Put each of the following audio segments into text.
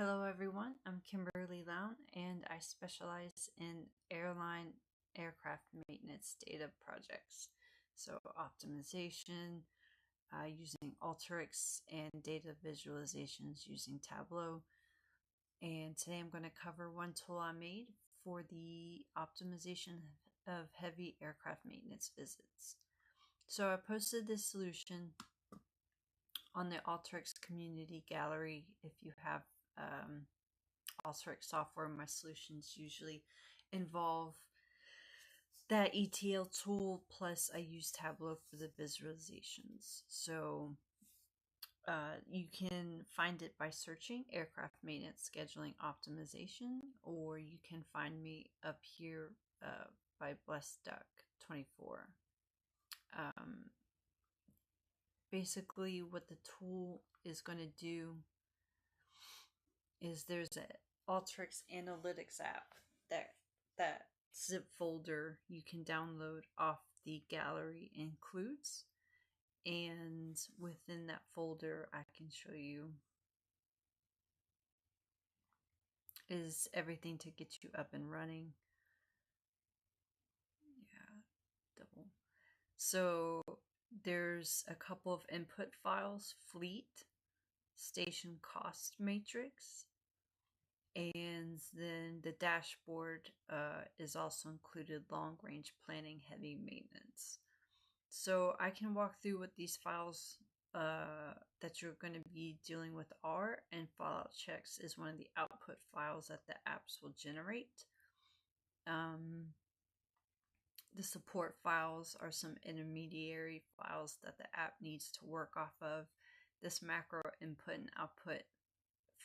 Hello everyone, I'm Kimberly Lown and I specialize in airline aircraft maintenance data projects. So optimization using Alteryx and data visualizations using Tableau. And today I'm going to cover one tool I made for the optimization of heavy aircraft maintenance visits. So I posted this solution on the Alteryx community gallery. If you have Alteryx software, my solutions usually involve that ETL tool, plus I use Tableau for the visualizations. So you can find it by searching aircraft maintenance scheduling optimization, or you can find me up here by Blessed Duck 24. Basically what the tool is going to do is there's an Alteryx Analytics app that zip folder you can download off the gallery includes, and within that folder I can show you is everything to get you up and running. Double. So there's a couple of input files: fleet, station cost matrix, and then the dashboard is also included: long range planning, heavy maintenance. So I can walk through what these files that you're going to be dealing with are, and fallout checks is one of the output files that the apps will generate. The support files are some intermediary files that the app needs to work off of. This macro input and output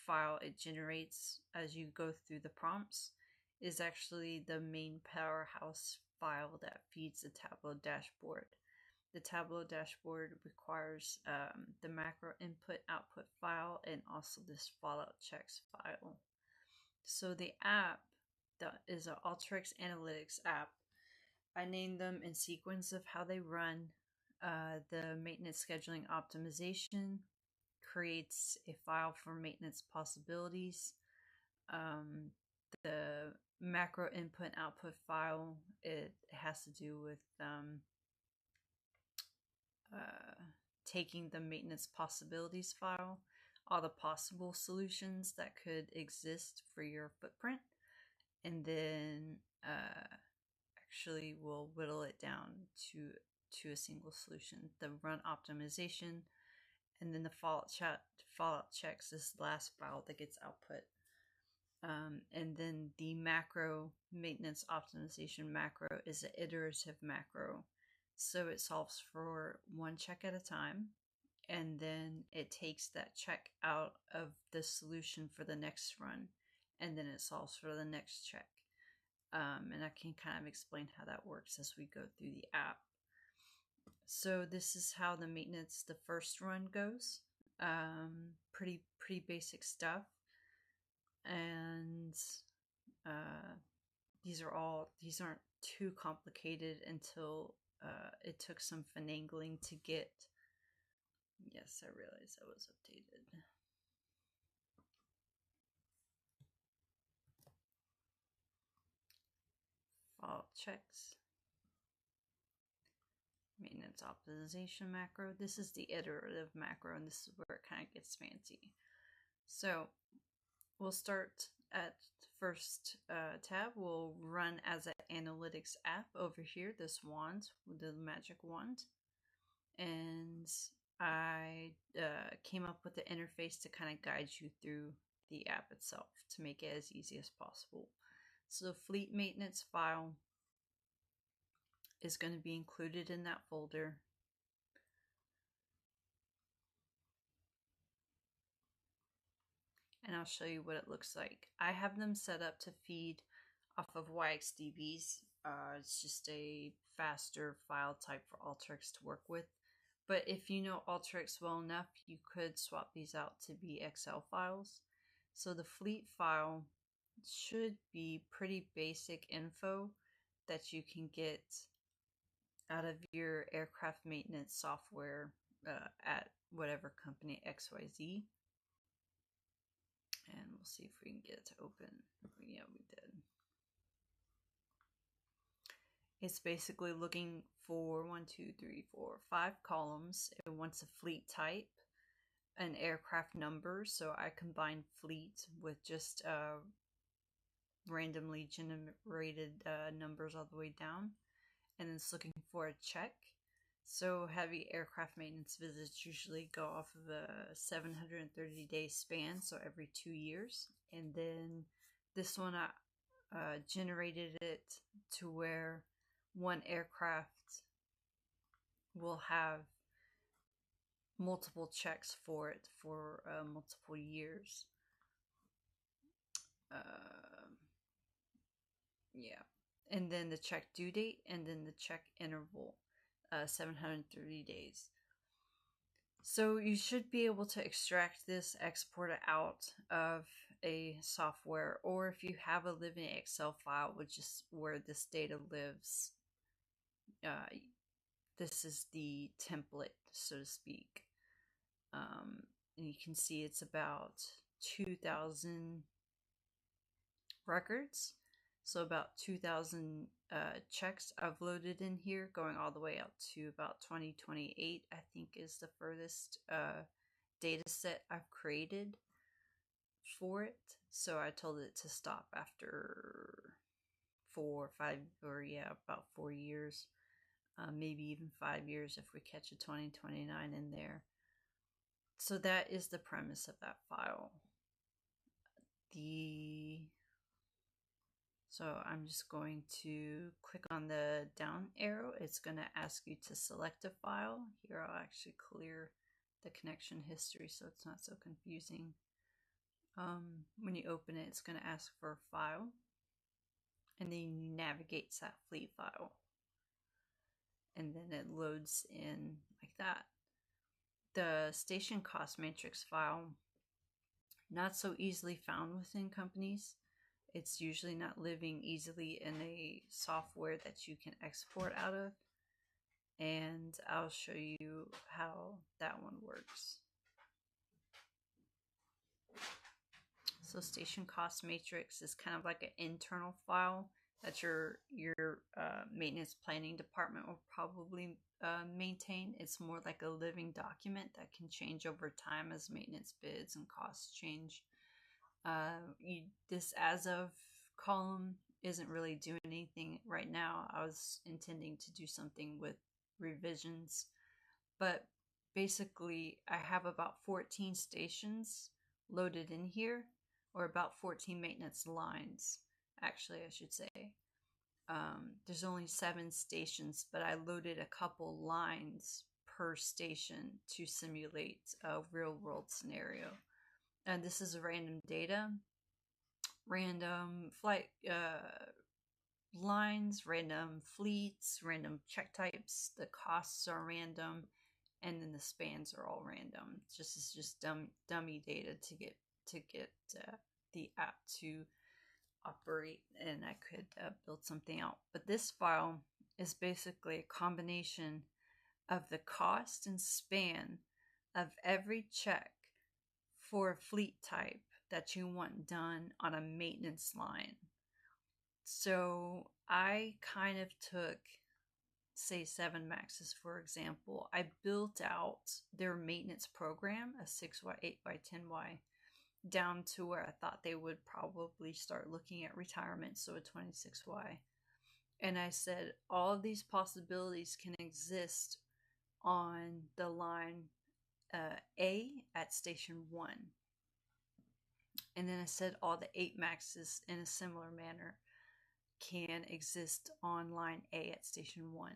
file it generates as you go through the prompts is actually the main powerhouse file that feeds the Tableau dashboard. The Tableau dashboard requires the macro input output file and also this fallout checks file. So the app that is an Alteryx Analytics app, I named them in sequence of how they run. The maintenance scheduling optimization creates a file for maintenance possibilities. The macro input output file, it has to do with taking the maintenance possibilities file, all the possible solutions that could exist for your footprint, and then actually we'll whittle it down to a single solution. The run optimization, and then the fallout checks this last file that gets output. And then the macro maintenance optimization macro is an iterative macro. So it solves for one check at a time, and then it takes that check out of the solution for the next run, and then it solves for the next check. And I can kind of explain how that works as we go through the app. So this is how the maintenance, the first run goes. Pretty basic stuff. And these aren't too complicated until it took some finagling to get. Yes, I realized that was updated. Fallout checks. Maintenance optimization macro. This is the iterative macro, and this is where it kind of gets fancy. So we'll start at first tab. We'll run as an analytics app over here, this wand, the magic wand. And I came up with the interface to kind of guide you through the app itself to make it as easy as possible. So the fleet maintenance file is going to be included in that folder. And I'll show you what it looks like. I have them set up to feed off of YXDBs. It's just a faster file type for Alteryx to work with. But if you know Alteryx well enough, you could swap these out to be Excel files. So the fleet file should be pretty basic info that you can get out of your aircraft maintenance software at whatever company XYZ. And we'll We'll see if we can get it to open. Yeah, we did. It's basically looking for 5 columns. It wants a fleet type, an aircraft number. So I combine fleet with just randomly generated numbers all the way down. And then it's looking for a check. So heavy aircraft maintenance visits usually go off of a 730-day span, so every 2 years. And then this one I generated it to where one aircraft will have multiple checks for it for multiple years. Yeah. And then the check due date, and then the check interval, 730 days. So you should be able to extract this, export it out of a software, or if you have a living Excel file, which is where this data lives, this is the template, so to speak. And you can see it's about 2,000 records. So about 2,000 checks I've loaded in here, going all the way out to about 2028, I think is the furthest data set I've created for it. So I told it to stop after about 4 years, maybe even 5 years if we catch a 2029 in there. So that is the premise of that file. So I'm just going to click on the down arrow. It's going to ask you to select a file. Here I'll actually clear the connection history so it's not so confusing. When you open it, it's going to ask for a file, and then you navigate to that fleet file, and then it loads in like that. The station cost matrix file, not so easily found within companies. It's usually not living easily in a software that you can export out of, and I'll show you how that one works. So station cost matrix is kind of like an internal file that your maintenance planning department will probably maintain. It's more like a living document that can change over time as maintenance bids and costs change. This as of column isn't really doing anything right now. I was intending to do something with revisions, but basically I have about 14 stations loaded in here, or about 14 maintenance lines, actually I should say. There's only 7 stations, but I loaded a couple lines per station to simulate a real world scenario. And this is random data, random flight lines, random fleets, random check types. The costs are random, and then the spans are all random. It's just dummy data to get the app to operate, and I could build something out. But this file is basically a combination of the cost and span of every check for a fleet type that you want done on a maintenance line. So I kind of took, say, 7 Maxes for example. I built out their maintenance program, a 6Y, 8Y, 10Y, down to where I thought they would probably start looking at retirement, so a 26Y. And I said all of these possibilities can exist on the line A at station 1. And then I said all the 8 Maxes in a similar manner can exist on line A at station 1.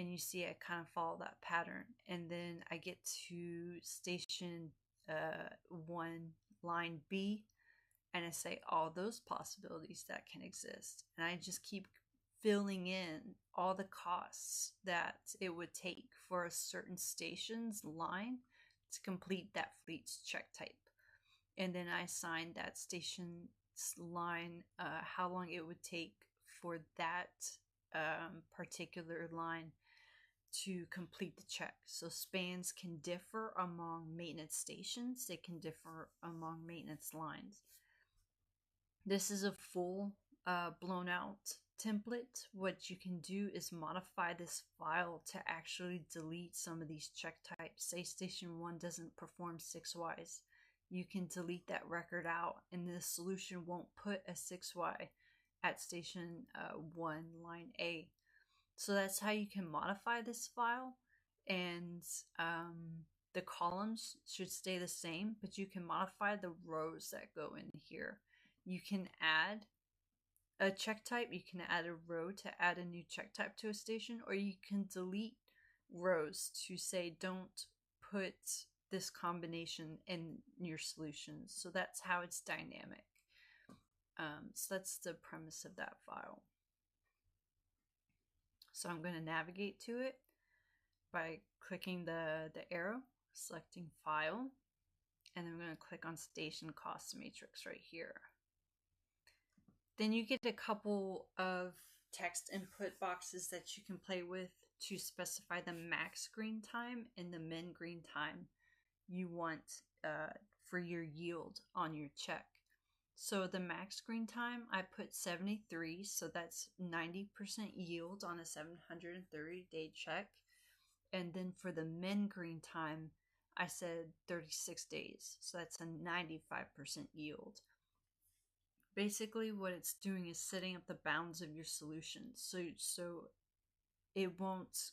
And you see I kind of follow that pattern. And then I get to station 1, line B, and I say all those possibilities that can exist. And I just keep filling in all the costs that it would take for a certain station's line to complete that fleet's check type. And then I assign that station's line how long it would take for that particular line to complete the check. So spans can differ among maintenance stations. They can differ among maintenance lines. This is a full blown out template. What you can do is modify this file to actually delete some of these check types. Say station 1 doesn't perform 6Ys. You can delete that record out, and the solution won't put a 6Y at station 1, line A. So that's how you can modify this file, and the columns should stay the same, but you can modify the rows that go in here. You can add a check type, you can add a row to add a new check type to a station, or you can delete rows to say don't put this combination in your solutions. So that's how it's dynamic. So that's the premise of that file. So I'm going to navigate to it by clicking the arrow, selecting File, and then I'm going to click on Station Cost Matrix right here. Then you get a couple of text input boxes that you can play with to specify the max screen time and the min screen time you want for your yield on your check. So the max screen time, I put 73, so that's 90% yield on a 730-day check. And then for the min screen time, I said 36 days, so that's a 95% yield. Basically, what it's doing is setting up the bounds of your solution. So it won't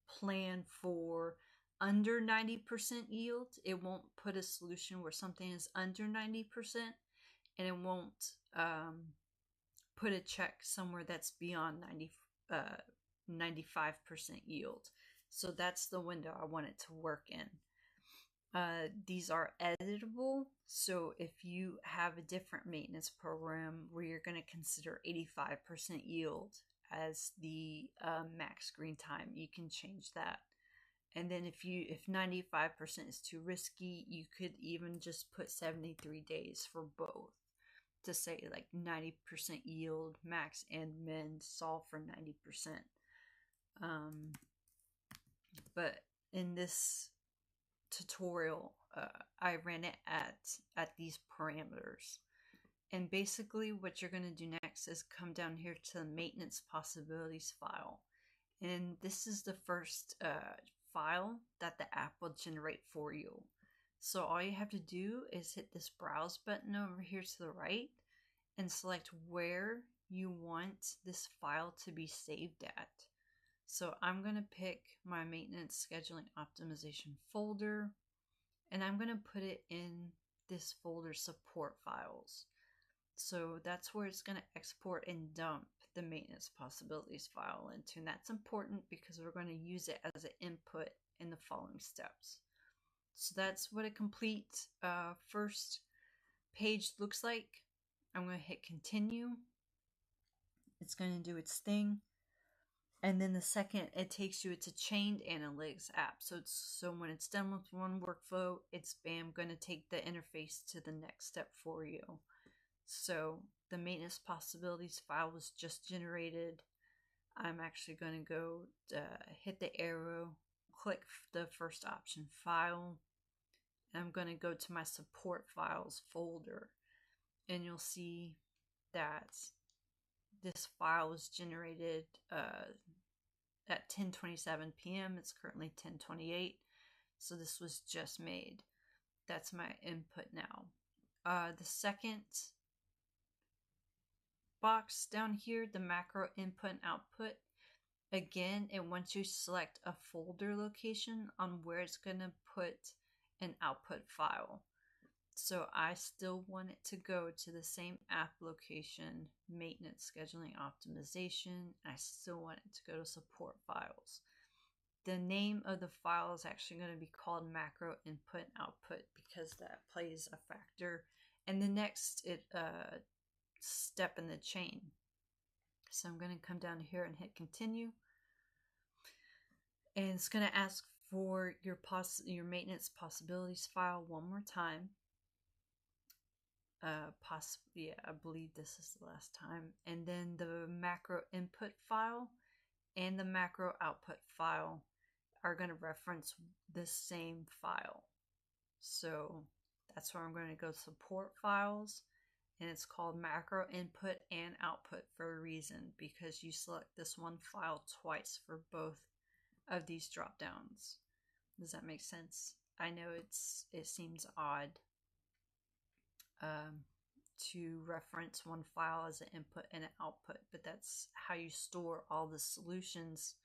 plan for under 90% yield. It won't put a solution where something is under 90%, and it won't put a check somewhere that's beyond 95% yield. So that's the window I want it to work in. These are editable, so if you have a different maintenance program where you're going to consider 85% yield as the max screen time, you can change that. And then if 95% is too risky, you could even just put 73 days for both to say like 90% yield max and min, solve for 90%. But in this tutorial, I ran it at these parameters. And basically what you're going to do next is come down here to the maintenance possibilities file. And this is the first file that the app will generate for you. So all you have to do is hit this browse button over here to the right and select where you want this file to be saved at. So I'm going to pick my maintenance scheduling optimization folder, and I'm going to put it in this folder support files. So that's where it's going to export and dump the maintenance possibilities file into. And that's important because we're going to use it as an input in the following steps. So that's what a complete first page looks like. I'm going to hit continue. It's going to do its thing. And then the second it takes you, it's a chained analytics app. So when it's done with one workflow, it's going to take the interface to the next step for you. So the maintenance possibilities file was just generated. I'm actually going to go hit the arrow, click the first option, file, and I'm going to go to my support files folder, and you'll see that this file was generated at 10:27 p.m. It's currently 10:28, so this was just made. That's my input now. The second box down here, the macro input and output, again, it wants you to select a folder location on where it's going to put an output file. So I still want it to go to the same app location, maintenance scheduling optimization. I still want it to go to support files. The name of the file is actually going to be called macro input and output because that plays a factor in the next step in the chain. So I'm going to come down here and hit continue. And it's going to ask for your maintenance possibilities file one more time. I believe this is the last time. And then the macro input file and the macro output file are going to reference the same file. So that's where I'm going to go support files. and it's called macro input and output for a reason, because you select this one file twice for both of these drop downs. Does that make sense? I know it seems odd to reference one file as an input and an output, but that's how you store all the solutions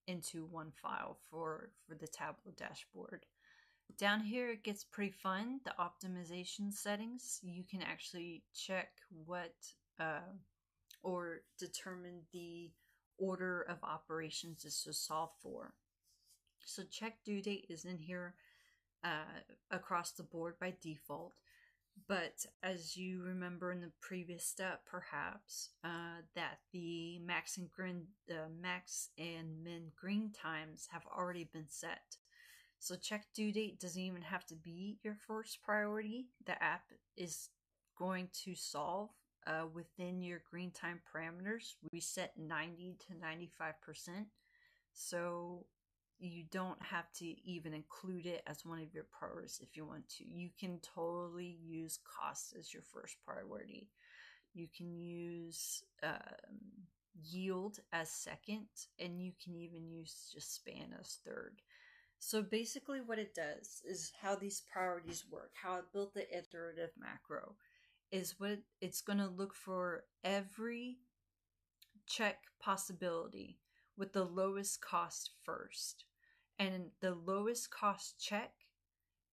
into one file for the Tableau dashboard. Down here it gets pretty fun. The optimization settings, you can actually check what or determine the order of operations is to solve for. So check due date is in here across the board by default. But as you remember in the previous step, perhaps, that the max and min green times have already been set. So check due date doesn't even have to be your first priority. The app is going to solve within your green time parameters. We set 90 to 95%. So you don't have to even include it as one of your priorities if you want to. You can totally use cost as your first priority. You can use yield as second, and you can even use just span as third. So basically what it does is how these priorities work, how it built the iterative macro, is what it's going to look for every check possibility with the lowest cost first. And the lowest cost check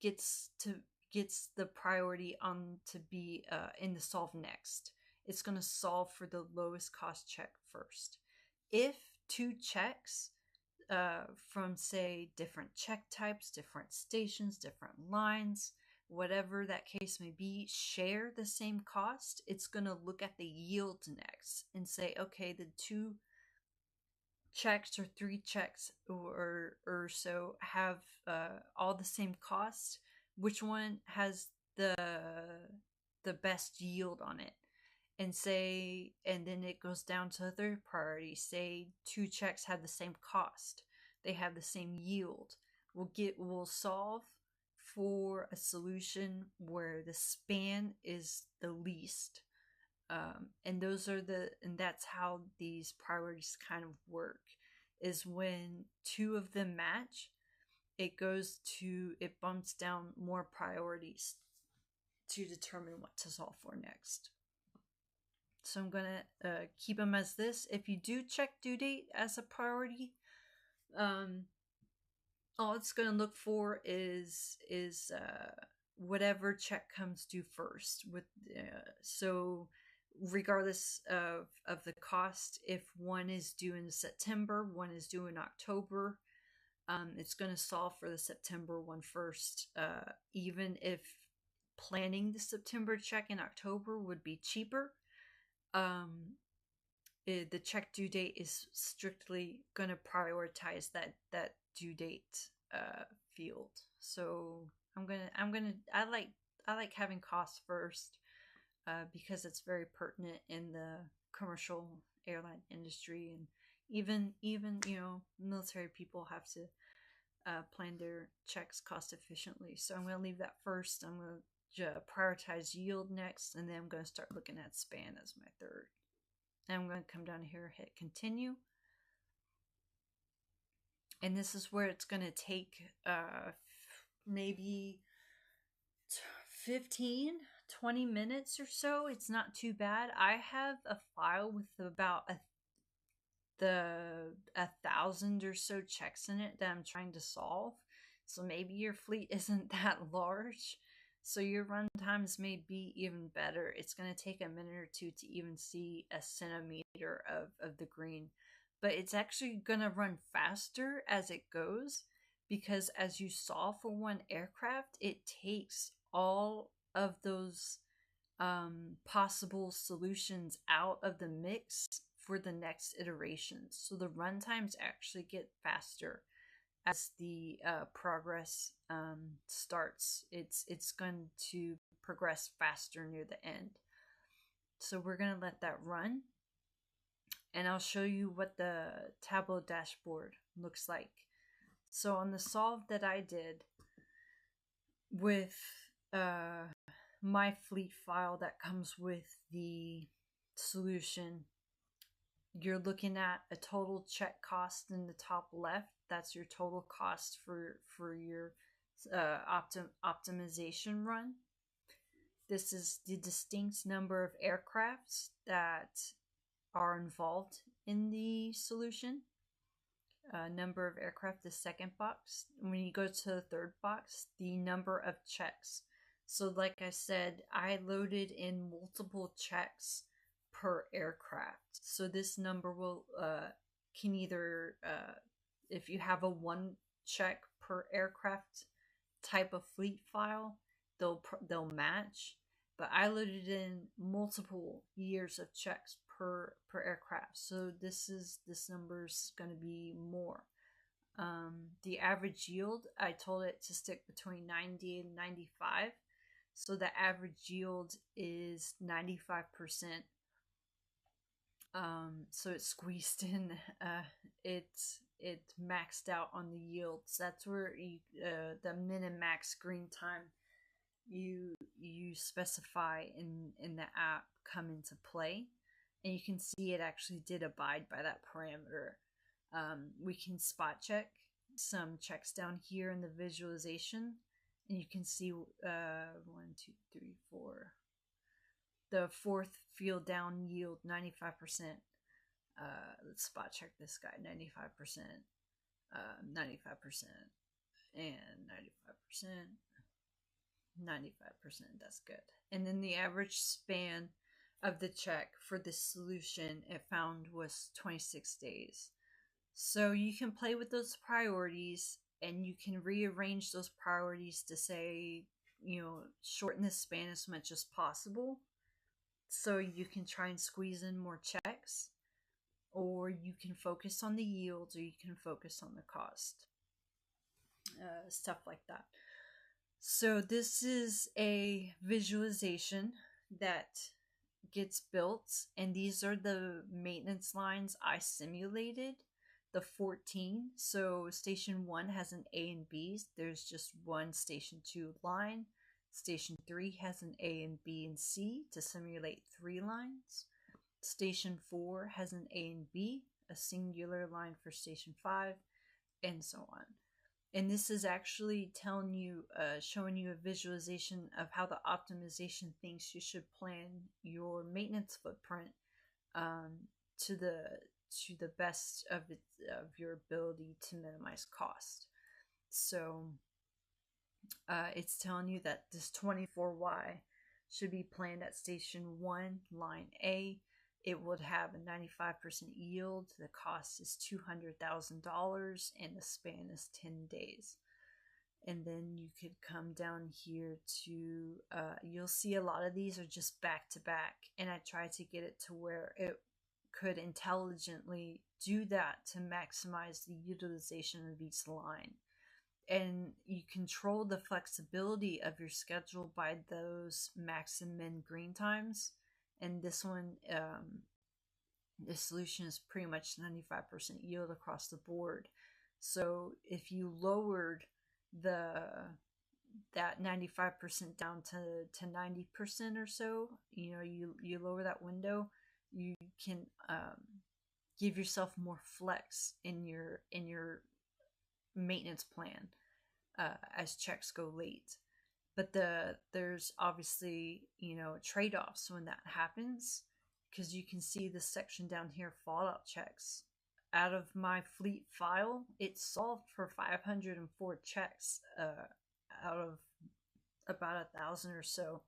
gets the priority on to be in the solve next. It's going to solve for the lowest cost check first. If two checks from, say, different check types, different stations, different lines, whatever that case may be, share the same cost, it's going to look at the yield next and say, okay, the two checks or three checks or so have all the same cost. Which one has the best yield on it? And then it goes down to a third priority. Say two checks have the same cost, they have the same yield. We'll solve for a solution where the span is the least. And that's how these priorities kind of work, is when two of them match, it bumps down more priorities to determine what to solve for next. So I'm going to keep them as this. If you do check due date as a priority, all it's going to look for is whatever check comes due first. So regardless of the cost, if one is due in September, one is due in October, it's going to solve for the September one first, even if planning the September check in October would be cheaper. The check due date is strictly going to prioritize that due date field. So I like having costs first because it's very pertinent in the commercial airline industry, and even military people have to plan their checks cost efficiently. So I'm going to leave that first. I'm going to prioritize yield next, and then I'm going to start looking at span as my third. And I'm going to come down here, hit continue. And this is where it's going to take maybe 15, 20 minutes or so. It's not too bad. I have a file with about 1,000 or so checks in it that I'm trying to solve. So maybe your fleet isn't that large, so your run times may be even better. It's going to take a minute or two to even see a centimeter of the green, but it's actually going to run faster as it goes, because as you solve for one aircraft, it takes all of those possible solutions out of the mix for the next iterations. So the run times actually get faster as the progress starts. It's going to progress faster near the end. So we're going to let that run, and I'll show you what the Tableau dashboard looks like. So on the solve that I did with my fleet file that comes with the solution, you're looking at a total check cost in the top left. That's your total cost for your optimization run. This is the distinct number of aircrafts that are involved in the solution. Number of aircraft, the second box. When you go to the third box, the number of checks. So like I said, I loaded in multiple checks per aircraft. So this number will can either if you have a 1 check per aircraft type of fleet file, they'll match. But I loaded in multiple years of checks per aircraft, so this number's going to be more. The average yield, I told it to stick between 90 and 95, so the average yield is 95%. So it's squeezed in. It's maxed out on the yields. That's where you, the min and max screen time you specify in the app come into play, and you can see it actually did abide by that parameter. We can spot check some checks down here in the visualization, and you can see 1, 2, 3, 4. The fourth field down yield 95%. Let's spot check this guy. 95%, 95%, and 95%. 95%, that's good. And then the average span of the check for this solution it found was 26 days. So you can play with those priorities, and you can rearrange those priorities to say, shorten the span as much as possible. So you can try and squeeze in more checks, or you can focus on the yields, or you can focus on the cost. Stuff like that. So this is a visualization that gets built, and these are the maintenance lines I simulated, the 14. So station 1 has an A and B. There's just one station 2 line. Station 3 has an A and B and C to simulate 3 lines. Station 4 has an A and B, a singular line for station 5, and so on. And this is actually telling you, showing you a visualization of how the optimization thinks you should plan your maintenance footprint to the best of your ability to minimize cost. So it's telling you that this 24Y should be planned at station 1, line A. It would have a 95% yield. The cost is $200,000, and the span is 10 days. And then you could come down here to, you'll see a lot of these are just back to back. And I tried to get it to where it could intelligently do that to maximize the utilization of each line. And you control the flexibility of your schedule by those max and min green times. And this one, the solution is pretty much 95% yield across the board. So if you lowered that 95% down to 90% or so, you lower that window, you can give yourself more flex in your maintenance plan as checks go late. But there's obviously, trade-offs when that happens, because you can see this section down here, fallout checks. Out of my fleet file, it solved for 504 checks out of about 1,000 or so.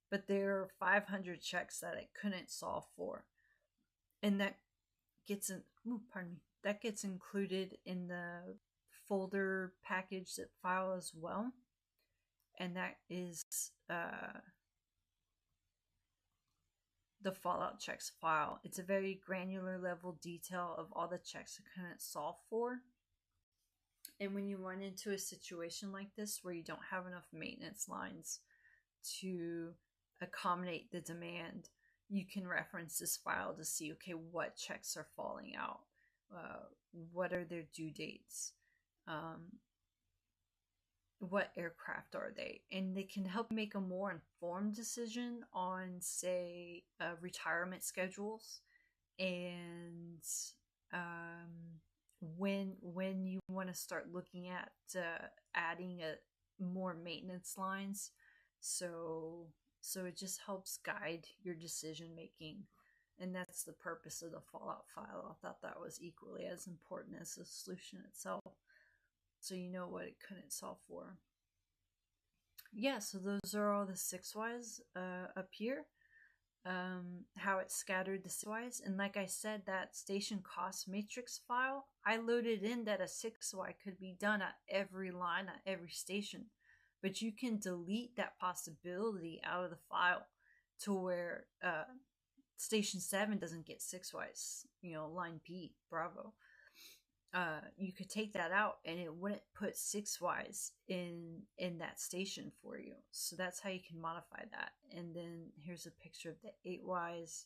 But there are 500 checks that it couldn't solve for. And that gets included in the folder package zip file as well. And that is the fallout checks file. It's a very granular level detail of all the checks it couldn't solve for. And when you run into a situation like this where you don't have enough maintenance lines to accommodate the demand, you can reference this file to see, okay, what checks are falling out, what are their due dates, what aircraft are they, and they can help you make a more informed decision on, say, retirement schedules, and um, when you want to start looking at adding more maintenance lines. So it just helps guide your decision making, and that's the purpose of the Fallout file. I thought that was equally as important as the solution itself, so you know what it couldn't solve for. Yeah, so those are all the 6 whys up here. How it's scattered the 6 whys, and like I said, that station cost matrix file, I loaded in that a 6 why could be done at every line at every station, but you can delete that possibility out of the file to where station 7 doesn't get 6 whys, line B, Bravo. You could take that out and it wouldn't put 6 whys in that station for you. So that's how you can modify that. And then here's a picture of the 8 whys.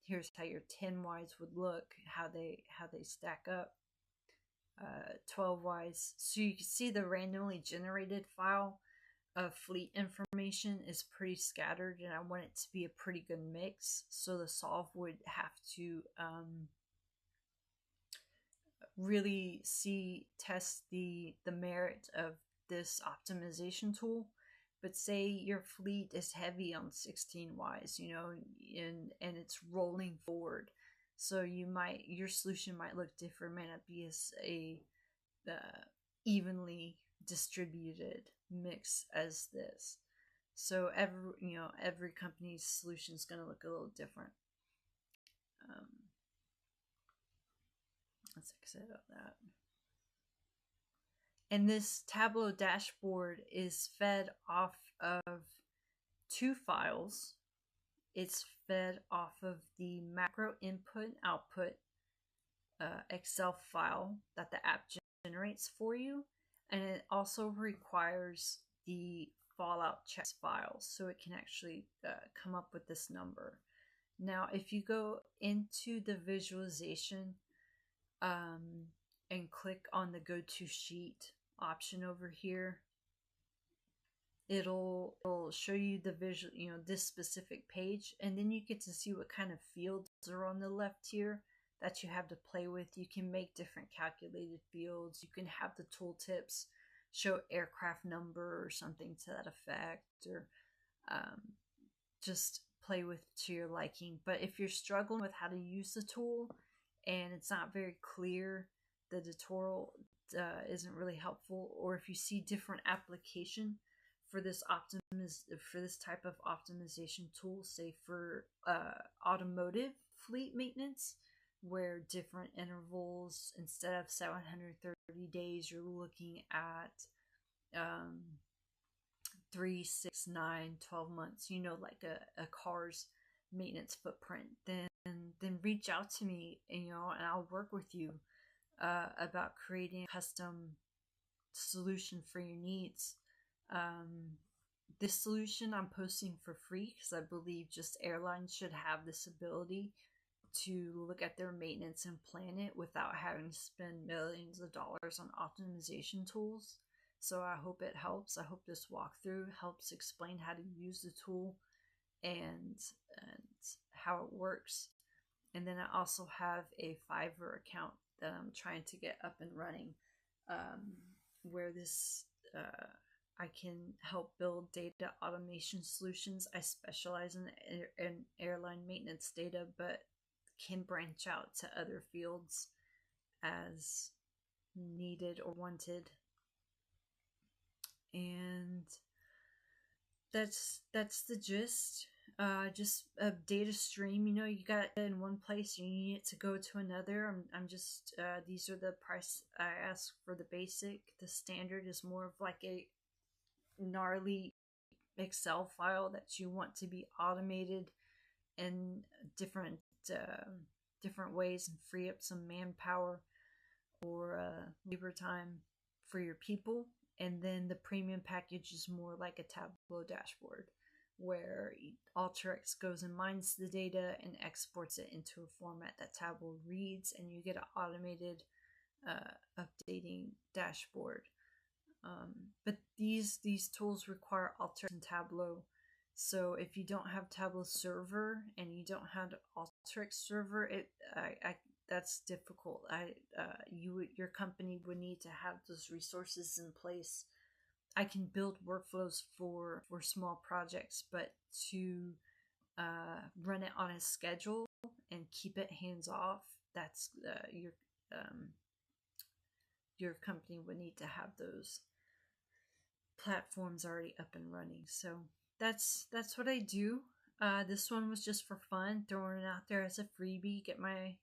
Here's how your 10 whys would look, how they stack up. 12 whys. So you can see the randomly generated file of fleet information is pretty scattered, and I want it to be a pretty good mix. So the solve would have to really test the merit of this optimization tool. But say your fleet is heavy on 16 whys, and it's rolling forward, so your solution might look different, might not be as a evenly distributed mix as this. So every company's solution is going to look a little different. Let's exit out that. And this Tableau dashboard is fed off of 2 files. It's fed off of the macro input output Excel file that the app generates for you, and it also requires the Fallout checks file, so it can actually come up with this number. Now, if you go into the visualization and click on the go to sheet option over here, it'll show you the visual, this specific page, and then you get to see what kind of fields are on the left here that you have to play with. You can make different calculated fields. You can have the tooltips show aircraft number or something to that effect, or just play with to your liking. But if you're struggling with how to use the tool and it's not very clear, the tutorial isn't really helpful, or if you see different application for this type of optimization tool, say for automotive fleet maintenance, where different intervals, instead of 730 days, you're looking at 3, 6, 9, 12 months, like a car's maintenance footprint, then reach out to me, and I'll work with you about creating a custom solution for your needs. This solution I'm posting for free because I believe just airlines should have this ability to look at their maintenance and plan it without having to spend millions of dollars on optimization tools. So I hope it helps. I hope this walkthrough helps explain how to use the tool and how it works. And then I also have a Fiverr account that I'm trying to get up and running, where this I can help build data automation solutions. I specialize in airline maintenance data, but can branch out to other fields as needed or wanted. And that's the gist. Just a data stream, you got it in one place, you need it to go to another. I'm just these are the price I ask for the basic. The standard is more of like a gnarly Excel file that you want to be automated in different ways and free up some manpower or labor time for your people. And then the premium package is more like a Tableau dashboard, where Alteryx goes and mines the data and exports it into a format that Tableau reads, and you get an automated updating dashboard. But these tools require Alteryx and Tableau. So if you don't have Tableau server and you don't have Alteryx server, that's difficult. Your company would need to have those resources in place. I can build workflows for small projects, but to run it on a schedule and keep it hands off, that's your company would need to have those platforms already up and running. So that's what I do. This one was just for fun, throwing it out there as a freebie, get my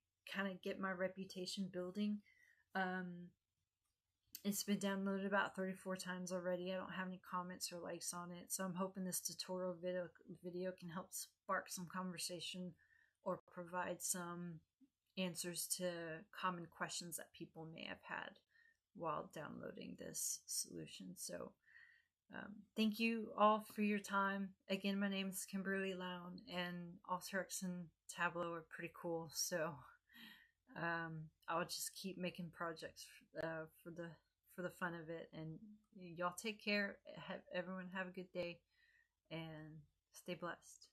reputation building. It's been downloaded about 34 times already. I don't have any comments or likes on it, so I'm hoping this tutorial video can help spark some conversation or provide some answers to common questions that people may have had while downloading this solution. So thank you all for your time. Again, my name is Kimberly Lown, and Alteryx and Tableau are pretty cool. So I'll just keep making projects for the fun of it. And y'all take care. Everyone have a good day and stay blessed.